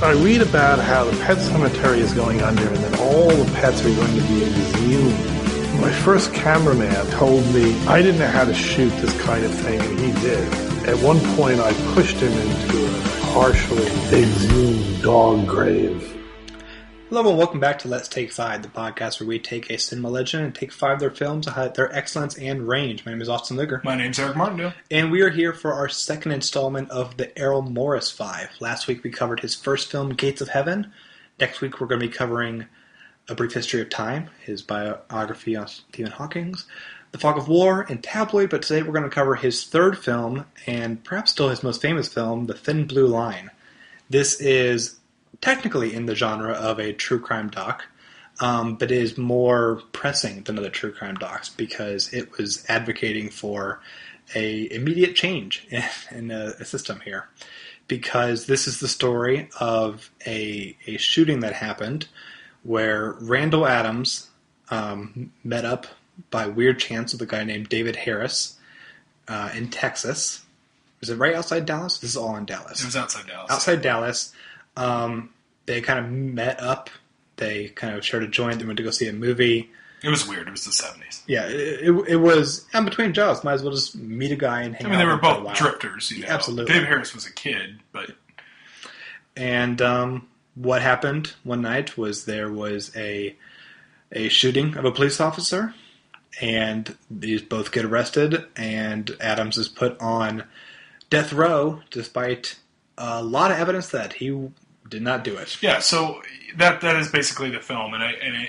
I read about how the pet cemetery is going under and that all the pets are going to be exhumed. My first cameraman told me I didn't know how to shoot this kind of thing, and he did. At one point, I pushed him into a partially exhumed dog grave. Hello and welcome back to Let's Take 5, the podcast where we take a cinema legend and take 5 of their films to highlight their excellence and range. My name is Austin Ligger. My name's Eric Martindale. And we are here for our second installment of the Errol Morris 5. Last week we covered his first film, Gates of Heaven. Next week we're going to be covering A Brief History of Time, his biography on Stephen Hawking, The Fog of War, and Tabloid. But today we're going to cover his third film, and perhaps still his most famous film, The Thin Blue Line. This is technically in the genre of a true crime doc, but is more pressing than other true crime docs because it was advocating for a immediate change in a system here. Because this is the story of a shooting that happened where Randall Adams met up by weird chance with a guy named David Harris in Texas. Was it right outside Dallas? This is all in Dallas. It was outside Dallas. Outside Dallas. They kind of met up. They kind of shared a joint. They went to go see a movie. It was weird. It was the 70s. Yeah, it was. And between jobs, might as well just meet a guy and hang out. I mean, they were both drifters, you know. Absolutely. David Harris was a kid, but... And what happened one night was there was a shooting of a police officer, and these both get arrested, and Adams is put on death row despite a lot of evidence that he did not do it. Yeah, so that is basically the film, and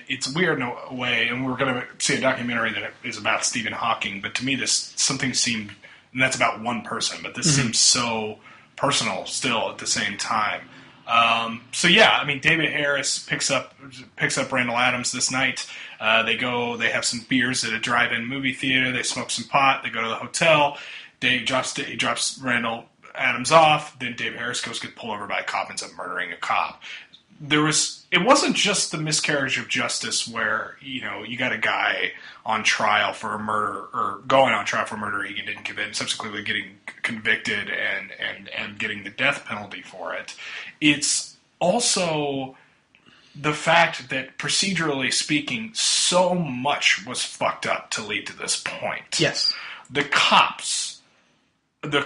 it's weird in a way, and we're going to see a documentary that is about Stephen Hawking, but to me something seemed, and that's about one person, but this seems so personal still at the same time. So yeah, I mean, David Harris picks up Randall Adams this night. They have some beers at a drive-in movie theater, they smoke some pot, they go to the hotel, he drops Randall Adams off, then Dave Harris goes get pulled over by a cop and ends up murdering a cop. It wasn't just the miscarriage of justice where, you know, you got a guy on trial for a murder, or going on trial for murder he didn't commit, and subsequently getting convicted and getting the death penalty for it. It's also the fact that, procedurally speaking, so much was fucked up to lead to this point. Yes. The cops, the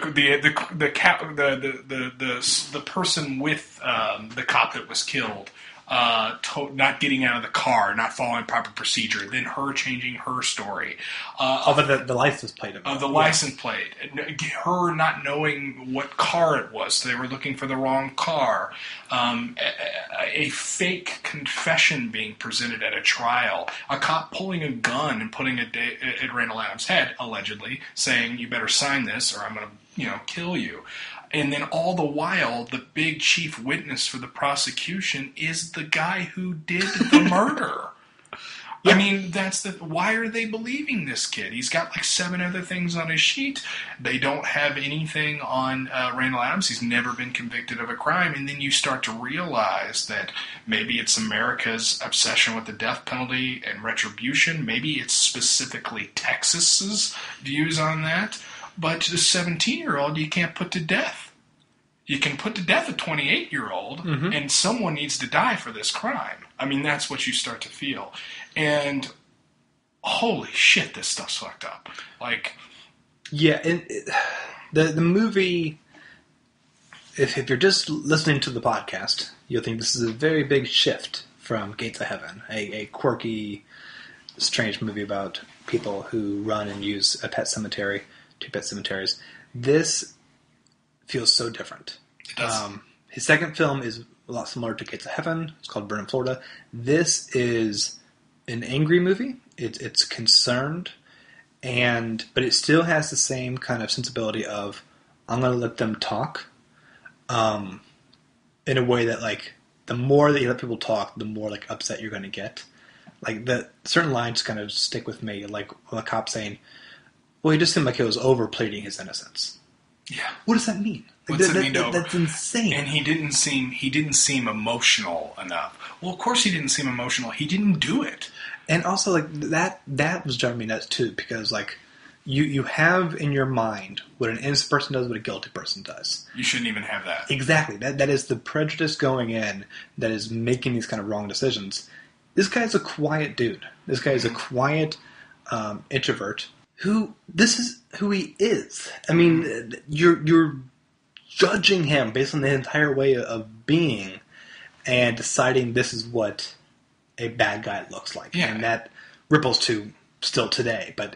person with the cop that was killed, not getting out of the car, not following proper procedure, then her changing her story. But the license plate of it. The license plate. Her not knowing what car it was. So they were looking for the wrong car. A fake confession being presented at a trial. A cop pulling a gun and putting it at Randall Adams' head, allegedly, saying, "You better sign this or I'm going to, kill you." And then all the while, the big chief witness for the prosecution is the guy who did the murder. Yeah. I mean, why are they believing this kid? He's got like 7 other things on his sheet. They don't have anything on Randall Adams. He's never been convicted of a crime. And then you start to realize that maybe it's America's obsession with the death penalty and retribution. Maybe it's specifically Texas's views on that. But to the 17-year-old, you can't put to death. You can put to death a 28-year-old, and someone needs to die for this crime. I mean, that's what you start to feel. And holy shit, this stuff's fucked up. Like, yeah, and the movie, if you're just listening to the podcast, you'll think this is a very big shift from Gates of Heaven, a quirky, strange movie about people who run and use a pet cemetery. 2 pet cemeteries. This feels so different. It does. His second film is a lot similar to Gates of Heaven. It's called Burn in Florida. This is an angry movie. It's concerned, but it still has the same kind of sensibility of, I'm going to let them talk, in a way that, like, the more that you let people talk, the more, like, upset you're going to get. Like, the certain lines kind of stick with me, like a cop saying, "Well, he just seemed like he was over-pleading his innocence." Yeah. What does that mean? What does it mean to over? That's insane. And he didn't seem emotional enough. Well, of course he didn't seem emotional. He didn't do it. And also, like, that was driving me nuts, too, because, like, you have in your mind what an innocent person does, what a guilty person does. You shouldn't even have that. Exactly. That is the prejudice going in that is making these kind of wrong decisions. This guy is a quiet dude. This guy is a quiet introvert this is who he is. I mean, you're judging him based on the entire way of being and deciding this is what a bad guy looks like. Yeah. And that ripples to still today. But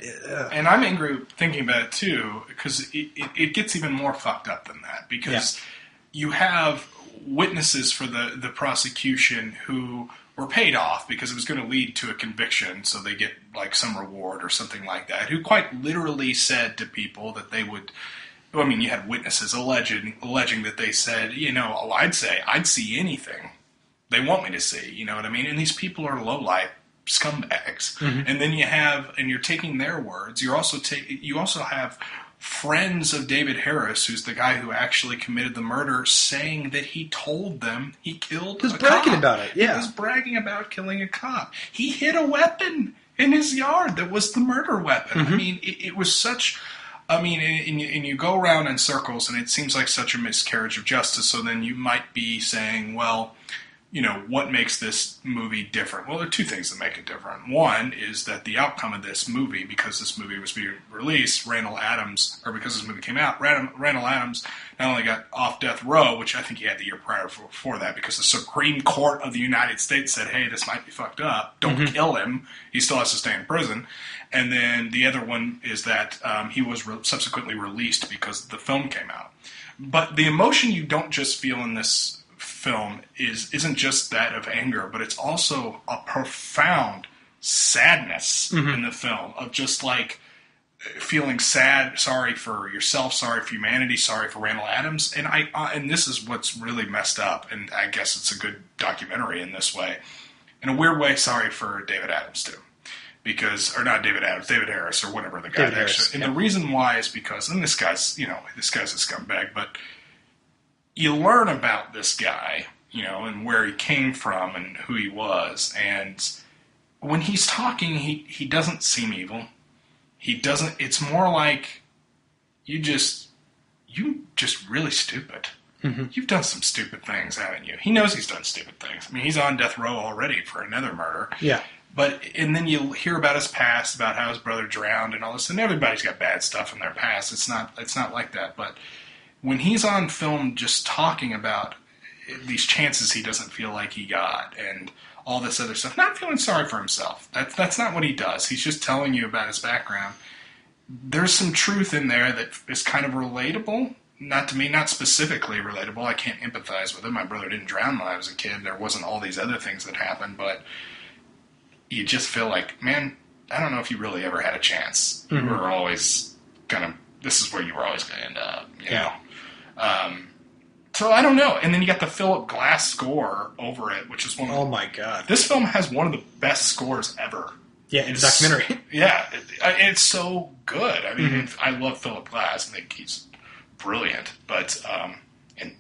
and I'm angry thinking about it too, because it gets even more fucked up than that, because you have witnesses for the prosecution who were paid off because it was going to lead to a conviction, so they get like some reward or something like that, who quite literally said to people that they would, I mean, you had witnesses alleging that they said, I'd see anything they want me to see, you know what I mean? And these people are low-life scumbags. Mm-hmm. And then you're taking their words. You also have friends of David Harris, who's the guy who actually committed the murder, saying that he told them he killed a cop. He was bragging about it, yeah. He was bragging about killing a cop. He hid a weapon in his yard that was the murder weapon. Mm-hmm. I mean, it was such... I mean, and you go around in circles, and it seems like such a miscarriage of justice, so then you might be saying, well, what makes this movie different? Well, there are two things that make it different. One is that the outcome of this movie, because this movie was being released, because this movie came out, Randall Adams not only got off death row, which I think he had the year prior for that, because the Supreme Court of the United States said, hey, this might be fucked up. Don't kill him. He still has to stay in prison. And then the other one is that he was subsequently released because the film came out. But the emotion you don't just feel in this film isn't just that of anger, but it's also a profound sadness in the film of just like feeling sad, sorry for yourself, sorry for humanity, sorry for Randall Adams, and this is what's really messed up, and I guess it's a good documentary in this way. In a weird way, sorry for David Adams too. David Harris, or whatever the guy David Harris, and the reason why is because, and this guy's a scumbag, but you learn about this guy, and where he came from and who he was, and when he's talking, he doesn't seem evil. He doesn't, it's more like, you just really stupid. Mm-hmm. You've done some stupid things, haven't you? He knows he's done stupid things. I mean, he's on death row already for another murder. Yeah. And then you hear about his past, about how his brother drowned and all this, and everybody's got bad stuff in their past. It's not like that. But when he's on film just talking about these chances he doesn't feel like he got and all this other stuff, not feeling sorry for himself. That's not what he does. He's just telling you about his background. There's some truth in there that is kind of relatable. Not to me, not specifically relatable. I can't empathize with him. My brother didn't drown when I was a kid. There wasn't all these other things that happened, but you just feel like, man, I don't know if you really ever had a chance. Mm-hmm. You were always this is where you were always going to end up, you know. So I don't know. And then you got the Philip Glass score over it, which is one of oh my god. This film has one of the best scores ever. Yeah, in a documentary. Yeah, it's so good. I mean, I love Philip Glass. I think he's brilliant, but and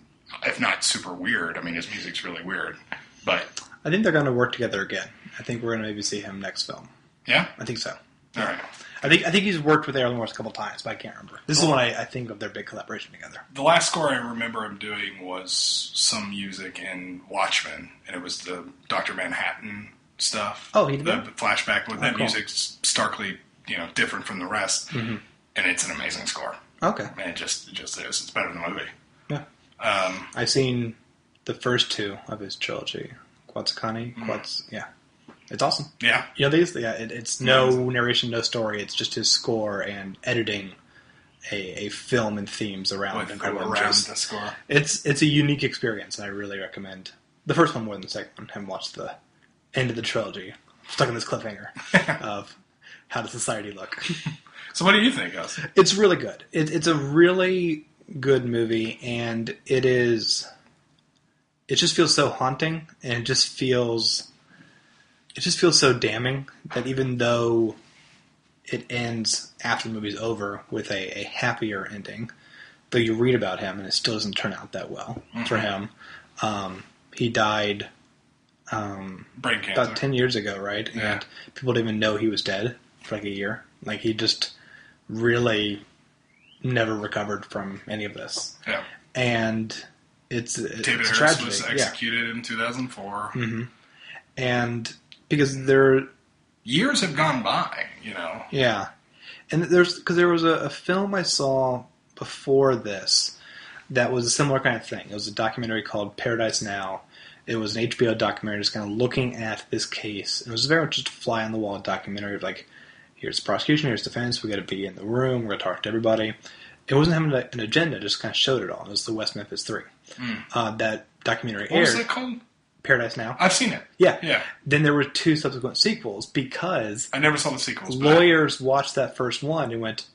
if not super weird. I mean, his music's really weird, but I think they're going to work together again. I think we're going to maybe see him next film. Yeah? I think so. All right. I think he's worked with Errol Morris a couple times, but I can't remember. This is when I think of their big collaboration together. The last score I remember him doing was some music in Watchmen, and it was the Dr. Manhattan stuff. Oh, he did the flashback with that cool. music's starkly, different from the rest, and it's an amazing score. Okay. And it just is. It's better than the movie. Yeah. I've seen the first two of his trilogy. Quetzalcoatl. Yeah. It's awesome. Yeah. It's no narration, no story. It's just his score and editing a film and themes around the score. It's a unique experience, and I really recommend the first one more than the second one. Haven't watched the end of the trilogy. Stuck in this cliffhanger of how does society look. So what do you think, Gus? It's really good. It's a really good movie, and it just feels so haunting, and it just feels so damning that even though it ends after the movie's over with a happier ending, though you read about him and it still doesn't turn out that well for him. He died brain cancer about 10 years ago, right? Yeah. And people didn't even know he was dead for like a year. Like he just really never recovered from any of this. Yeah. And it's David a Harris tragedy. was executed in 2004. Mm-hmm. And because years have gone by, you know. Yeah. And there was a film I saw before this that was a similar kind of thing. It was a documentary called Paradise Now. It was an HBO documentary just kind of looking at this case. It was very much just a fly-on-the-wall documentary of like, here's the prosecution, here's the defense, we got to be in the room, we're going to talk to everybody. It wasn't having an agenda, it just kind of showed it all. It was the West Memphis 3. That documentary aired. What was it called? Paradise Now. I've seen it. Yeah. Then there were 2 subsequent sequels because... I never saw the sequels. Lawyers watched that first one and went,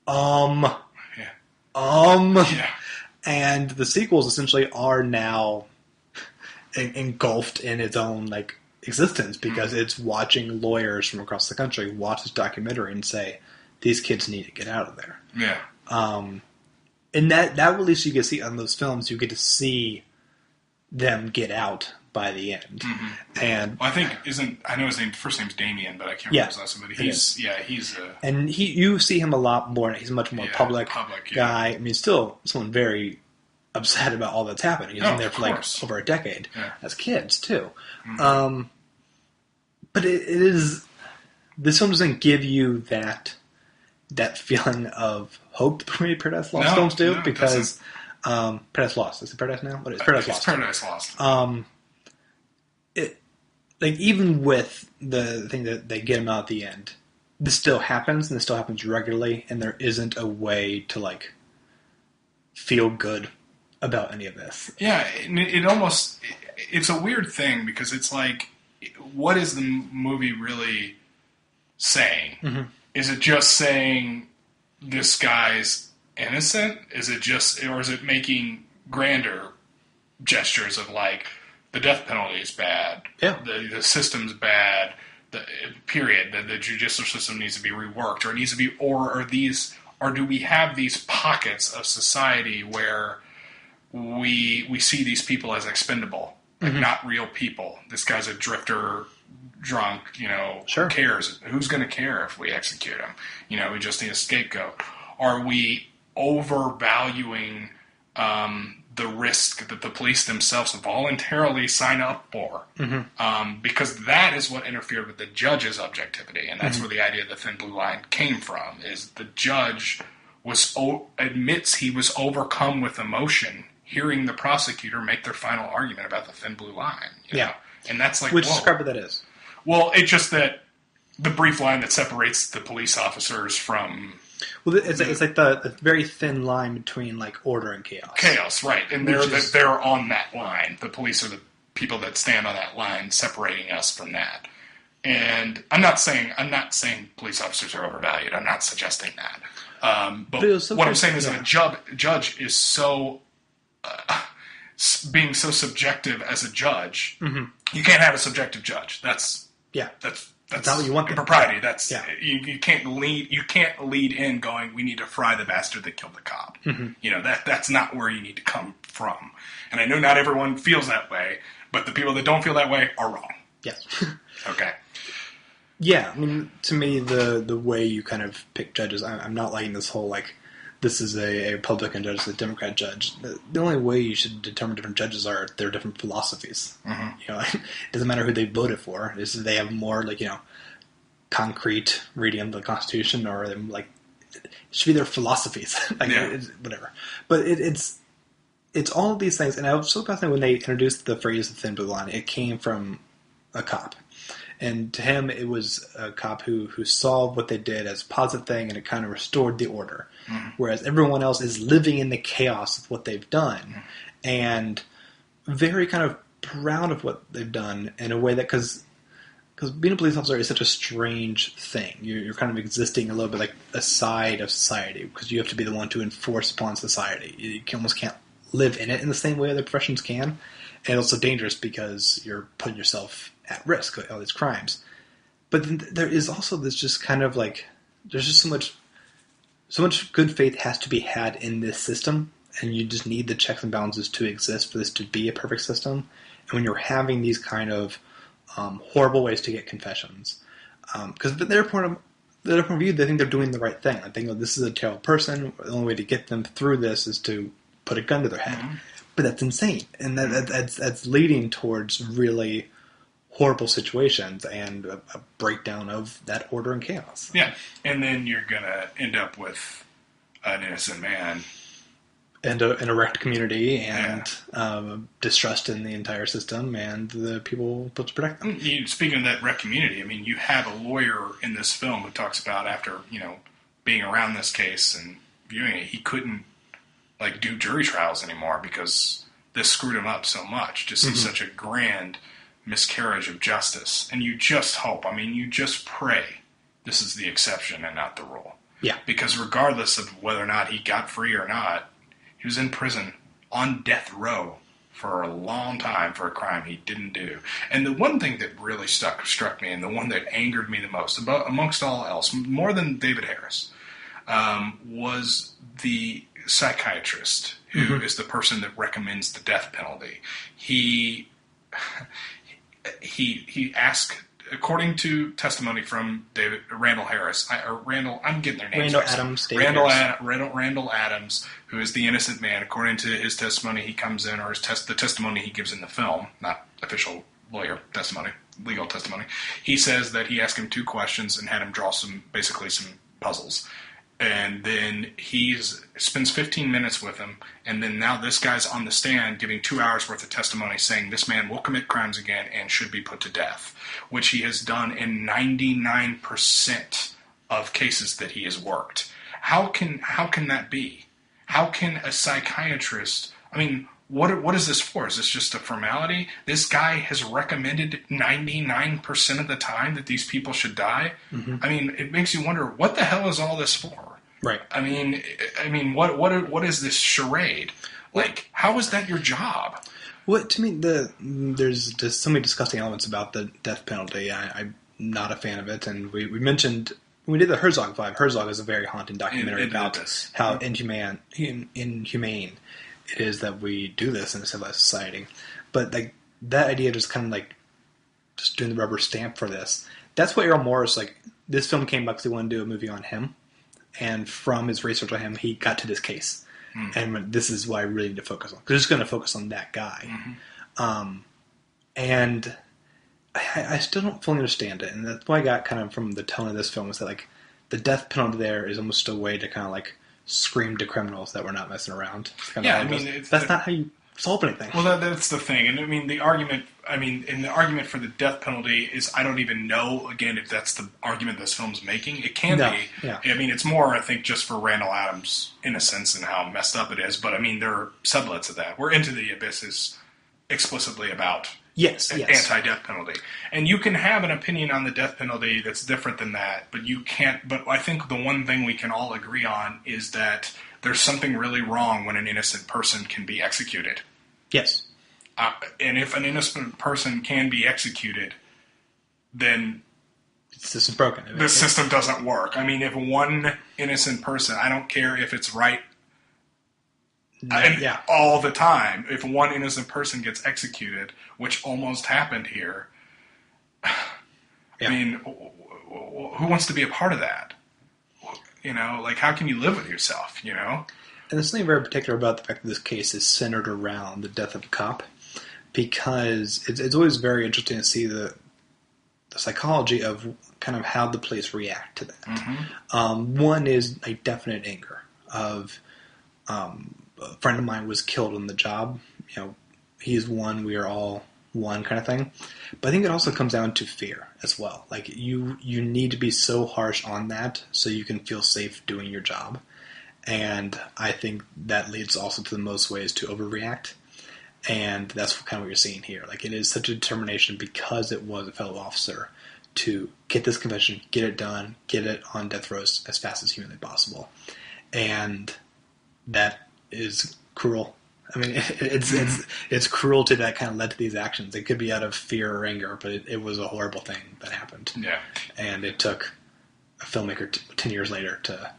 Yeah. And the sequels essentially are now engulfed in its own like existence because it's watching lawyers from across the country watch this documentary and say, these kids need to get out of there. Yeah. And that release you get to see on those films, you get to see them get out by the end. Mm-hmm. And well, I know his first name's Damien, but I can't remember his last name. But he's and you see him a lot more. He's a much more public guy. I mean, still someone very upset about all that's happened. He's been there for like over a decade as kids too. Mm-hmm. But it is, this film doesn't give you that feeling of hope the way Paradise Lost films do, because Paradise Lost. Is it Paradise Now? What is it? Paradise Lost? Paradise Lost. Like even with the thing that they get him out at the end, this still happens, and this still happens regularly, and there isn't a way to like feel good about any of this. Yeah, it's a weird thing because it's like, what is the movie really saying? Mm-hmm. Is it just saying this guy's innocent? Or is it making grander gestures of like, the death penalty is bad, the system's bad, period, the judicial system needs to be reworked, or it needs to be, or do we have these pockets of society where we see these people as expendable, like not real people? This guy's a drifter, drunk, who cares? Who's going to care if we execute him? We just need a scapegoat. Are we overvaluing the risk that the police themselves voluntarily sign up for? Because that is what interfered with the judge's objectivity, and that's where the idea of the thin blue line came from, is the judge admits he was overcome with emotion hearing the prosecutor make their final argument about the thin blue line. You know? And that's like, describe what that is. Well, it's just that the brief line that separates the police officers from... Well, it's like the very thin line between like order and chaos. Chaos, right. And they're on that line. The police are the people that stand on that line separating us from that. And I'm not saying police officers are overvalued. I'm not suggesting that. But what I'm saying is that a judge is so... being so subjective as a judge, you can't have a subjective judge. That's not what you want. Impropriety. That's you can't lead. You can't lead in going, we need to fry the bastard that killed the cop. That's not where you need to come from. And I know not everyone feels that way, but the people that don't feel that way are wrong. Yes. Okay. Yeah, I mean, to me, the way you kind of pick judges, I'm not liking this whole like, this is a Republican judge, this is a Democrat judge. The only way you should determine different judges are their different philosophies. It doesn't matter who they voted for. It's they have more like concrete reading of the Constitution, or like it should be their philosophies, whatever. But it's all of these things, and I was so fascinated when they introduced the phrase "the thin blue line." It came from a cop. And to him, it was a cop who saw what they did as a positive thing, and it kind of restored the order. Whereas everyone else is living in the chaos of what they've done, and very kind of proud of what they've done in a way that, because being a police officer is such a strange thing. You're kind of existing a little bit like aside of society, because you have to be the one to enforce upon society. You almost can't live in it in the same way other professions can. And it's also dangerous because you're putting yourself at risk with all these crimes. But then there is also this just kind of like, there's just so much good faith has to be had in this system, and you just need the checks and balances to exist for this to be a perfect system. And when you're having these kind of horrible ways to get confessions, because they're the different view, they think they're doing the right thing. I think, this is a terrible person. The only way to get them through this is to put a gun to their head. Mm-hmm. But that's insane. And that's leading towards really horrible situations and a breakdown of that order and chaos. Yeah. And then you're going to end up with an innocent man. And an erect community and distrust in the entire system and the people supposed to protect them. Speaking of that erect community, I mean, you have a lawyer in this film who talks about after, being around this case and viewing it, he couldn't, do jury trials anymore because this screwed him up so much to see such a grand miscarriage of justice. And you just hope, you just pray this is the exception and not the rule. Yeah. Because regardless of whether or not he got free or not, he was in prison on death row for a long time for a crime he didn't do. And the one thing that really struck me, and the one that angered me the most, amongst all else, more than David Harris, was the psychiatrist who is the person that recommends the death penalty. He asked, according to testimony from Randall Harris, I'm getting their names right. Randall Adams, who is the innocent man. According to his testimony, he comes in, or the testimony he gives in the film, not official lawyer testimony, legal testimony. He says that he asked him 2 questions and had him draw some puzzles. And then he spends 15 minutes with him, and then now this guy's on the stand giving 2 hours worth of testimony saying this man will commit crimes again and should be put to death, which he has done in 99% of cases that he has worked. How can that be? How can a psychiatrist, what is this for? Is this just a formality? This guy has recommended 99% of the time that these people should die. It makes you wonder, what the hell is all this for? Right. What is this charade? How is that your job? Well, to me, there's just so many disgusting elements about the death penalty. I'm not a fan of it, and we mentioned when we did the Herzog 5. Herzog is a very haunting documentary about how inhumane it is that we do this in a civilized society. But that idea, just kind of just doing the rubber stamp for this. That's what Errol Morris, this film came back because he wanted to do a movie on him. And from his research on him, he got to this case. And this is what I really need to focus on. Because I'm just going to focus on that guy. And I still don't fully understand it. And that's why I got kind of from the tone of this film is that the death penalty there is almost a way to kind of scream to criminals that we're not messing around. That's not how you solve anything. Well, that's the thing. And the argument for the death penalty is, I don't even know, again, if that's the argument this film's making. It can be. Yeah. It's more, I think, just for Randall Adams' innocence and how messed up it is. But, there are sublets of that. We're Into the Abyss is explicitly about anti-death penalty. And you can have an opinion on the death penalty that's different than that, but you can't. But I think the one thing we can all agree on is that there's something really wrong when an innocent person can be executed. Yes. And if an innocent person can be executed, then the system's broken. The system doesn't work. If one innocent person, I don't care if it's right all the time, if one innocent person gets executed, which almost happened here, who wants to be a part of that? How can you live with yourself, And there's something very particular about the fact that this case is centered around the death of a cop, because it's always very interesting to see the psychology of kind of how the police react to that. One is a definite anger of a friend of mine was killed on the job. He's one, we are all one kind of thing. But I think it also comes down to fear as well. You need to be so harsh on that so you can feel safe doing your job. And I think that leads also to the most ways to overreact. And that's kind of what you're seeing here. It is such a determination because it was a fellow officer to get this confession, get it done, get it on death row as fast as humanly possible. And that is cruel. It's cruelty that kind of led to these actions. It could be out of fear or anger, but it was a horrible thing that happened. Yeah. And it took a filmmaker 10 years later to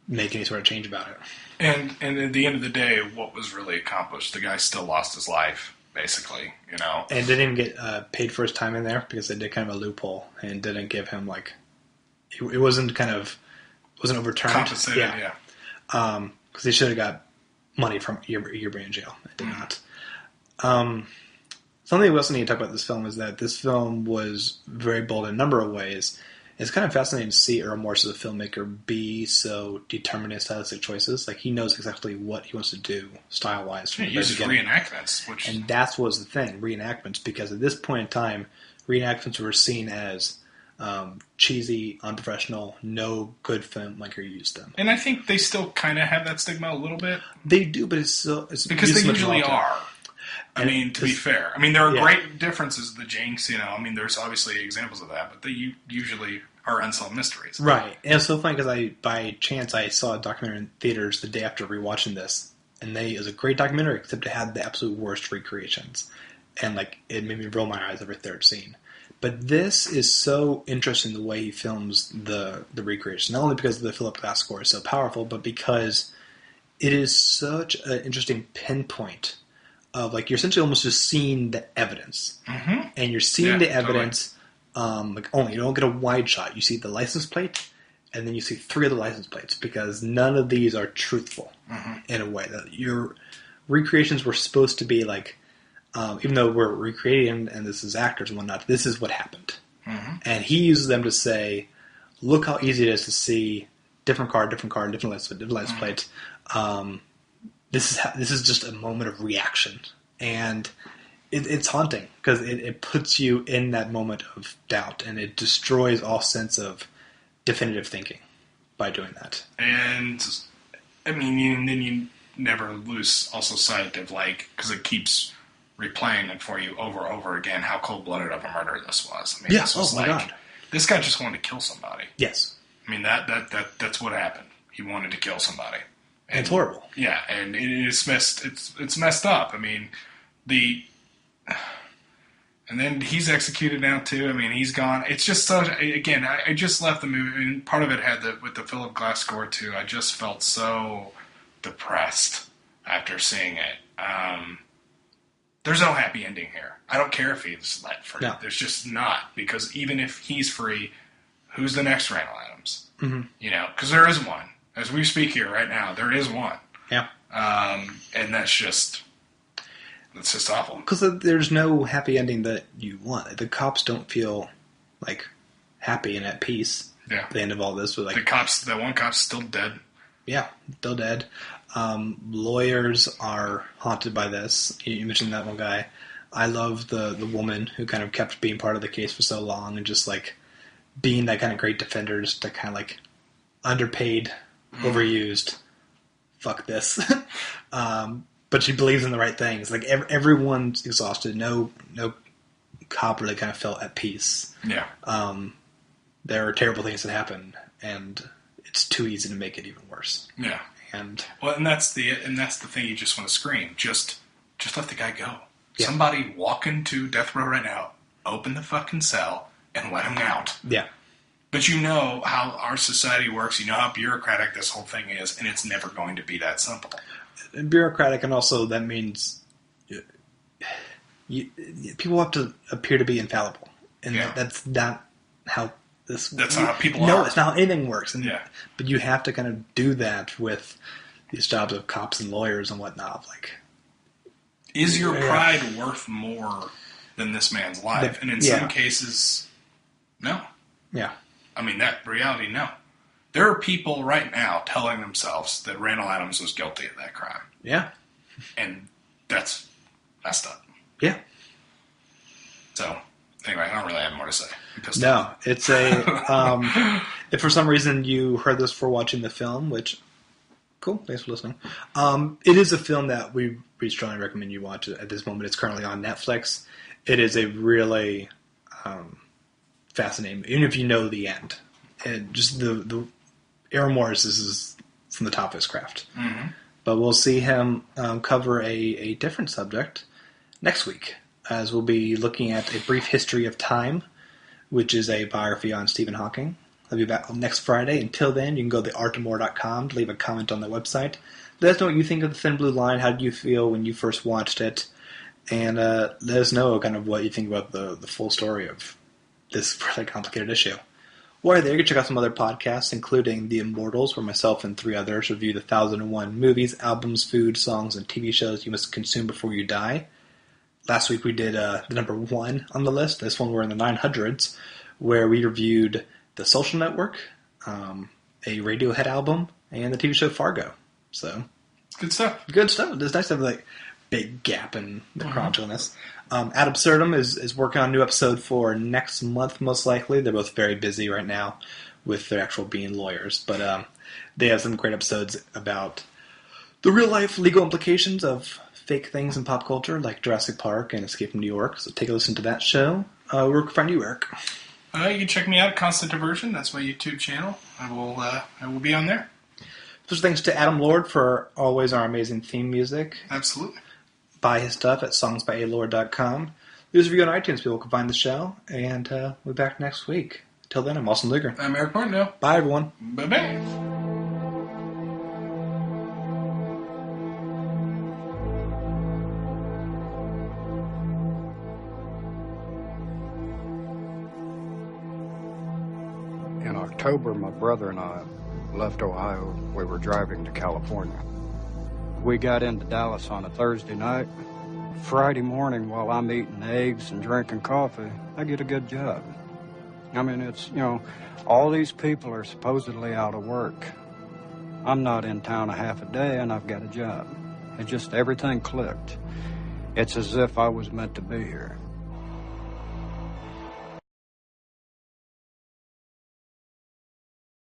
make any sort of change about it. And at the end of the day, what was really accomplished? The guy still lost his life, basically, And didn't even get paid for his time in there because they did kind of a loophole and didn't give him it wasn't overturned. Compensated, yeah. Because they should have got money from year being in jail. It did not. Something we also need to talk about this film is that this film was very bold in a number of ways. It's kind of fascinating to see Errol Morris as a filmmaker be so determined in stylistic choices. Like, he knows exactly what he wants to do style-wise. He uses reenactments. And that was the thing, reenactments, because at this point in time, reenactments were seen as cheesy, unprofessional, no good filmmaker used them. And I think they still kind of have that stigma a little bit. They do, but it's because they usually are. I mean, to be fair. I mean, there are great differences, the jinx, I mean, there's obviously examples of that, but they usually are unsolved mysteries. Right. And it's so funny because by chance, I saw a documentary in theaters the day after rewatching this, and it was a great documentary, except it had the absolute worst recreations. And, it made me roll my eyes every third scene. But this is so interesting the way he films the recreation. Not only because the Philip Glass score is so powerful, but because it is such an interesting pinpoint of, you're essentially almost just seeing the evidence. Mm-hmm. And you're seeing the evidence, only you don't get a wide shot. You see the license plate, and then you see 3 other license plates, because none of these are truthful in a way. That your recreations were supposed to be even though we're recreating and this is actors and whatnot, this is what happened. Mm-hmm. And he uses them to say, look how easy it is to see different car, different license plate. This is just a moment of reaction. And it's haunting because it puts you in that moment of doubt, and it destroys all sense of definitive thinking by doing that. And, I mean, then you never lose also sight of, because it keeps replaying it for you over and over again how cold-blooded of a murder this was. I mean, this was my God. This guy just wanted to kill somebody. Yes. I mean, that's what happened. He wanted to kill somebody. And it's horrible. Yeah, and it's messed up. I mean, and then he's executed now too. I mean, he's gone. It's just so. Again, I just left the movie, and part of it had with the Philip Glass score too. I just felt so depressed after seeing it. There's no happy ending here. I don't care if he's let free. No. There's just not, because even if he's free, who's the next Randall Adams? Mm-hmm. Because there is one. As we speak here right now, there is one. Yeah. And that's just awful. Because there's no happy ending that you want. The cops don't feel happy and at peace. Yeah. At the end of all this, with that one cop's still dead. Yeah, still dead. Lawyers are haunted by this. You mentioned that one guy. I love the woman who kind of kept being part of the case for so long and just being that kind of great defender, just to kind of underpaid, overused. Fuck this. But she believes in the right things. Everyone's exhausted. No cop really kind of felt at peace. Yeah. There are terrible things that happen, and it's too easy to make it even worse. Yeah. And that's the thing you just want to scream. Just let the guy go. Yeah. Somebody walk into death row right now, open the fucking cell, and let him out. Yeah. But you know how our society works. You know how bureaucratic this whole thing is, and it's never going to be that simple. Bureaucratic, and also that means people have to appear to be infallible, and that's not how this. That's not how people are. No, it's not how anything works. And, yeah. But you have to kind of do that with these jobs of cops and lawyers and whatnot. Is your pride worth more than this man's life? And in some cases, no. Yeah. I mean, that reality, no. There are people right now telling themselves that Randall Adams was guilty of that crime. Yeah. And that's messed up. Yeah. So, anyway, I don't really have more to say. No, it's a... if for some reason you heard this before watching the film, which... Cool, thanks for listening. It is a film that we strongly recommend you watch at this moment. It's currently on Netflix. It is a really fascinating... Even if you know the end. And just the Errol Morris is from the top of his craft. Mm-hmm. But we'll see him cover a different subject next week, as we'll be looking at A Brief History of Time, which is a biography on Stephen Hawking. I'll be back next Friday. Until then, you can go to theartofmore.com to leave a comment on the website. Let us know what you think of The Thin Blue Line. How did you feel when you first watched it? And let us know kind of what you think about the full story of this really complicated issue. While you're there, you can check out some other podcasts, including The Immortals, where myself and 3 others review the 1001 movies, albums, food, songs, and TV shows you must consume before you die. Last week we did the number 1 on the list. This one we're in the 900s, where we reviewed The Social Network, a Radiohead album, and the TV show Fargo. So, good stuff. Good stuff. It's nice to have like big gap in the chronicalness. Ad Absurdum is working on a new episode for next month, most likely. They're both very busy right now with their actual being lawyers. But they have some great episodes about the real-life legal implications of fake things in pop culture, like Jurassic Park and Escape from New York. So take a listen to that show. Where can we find you, Eric? You can check me out at Constant Diversion. That's my YouTube channel. I will be on there. Special thanks to Adam Lord for always our amazing theme music. Absolutely. Buy his stuff at songsbyalord.com. Leave a review on iTunes. People can find the show. And we'll be back next week. Till then, I'm Austin Luger. I'm Eric Martindale. Bye, everyone. Bye-bye. In October, my brother and I left Ohio. We were driving to California. We got into Dallas on a Thursday night. Friday morning, while I'm eating eggs and drinking coffee, I get a good job. I mean, it's, all these people are supposedly out of work. I'm not in town a half a day, and I've got a job. It just, everything clicked. It's as if I was meant to be here.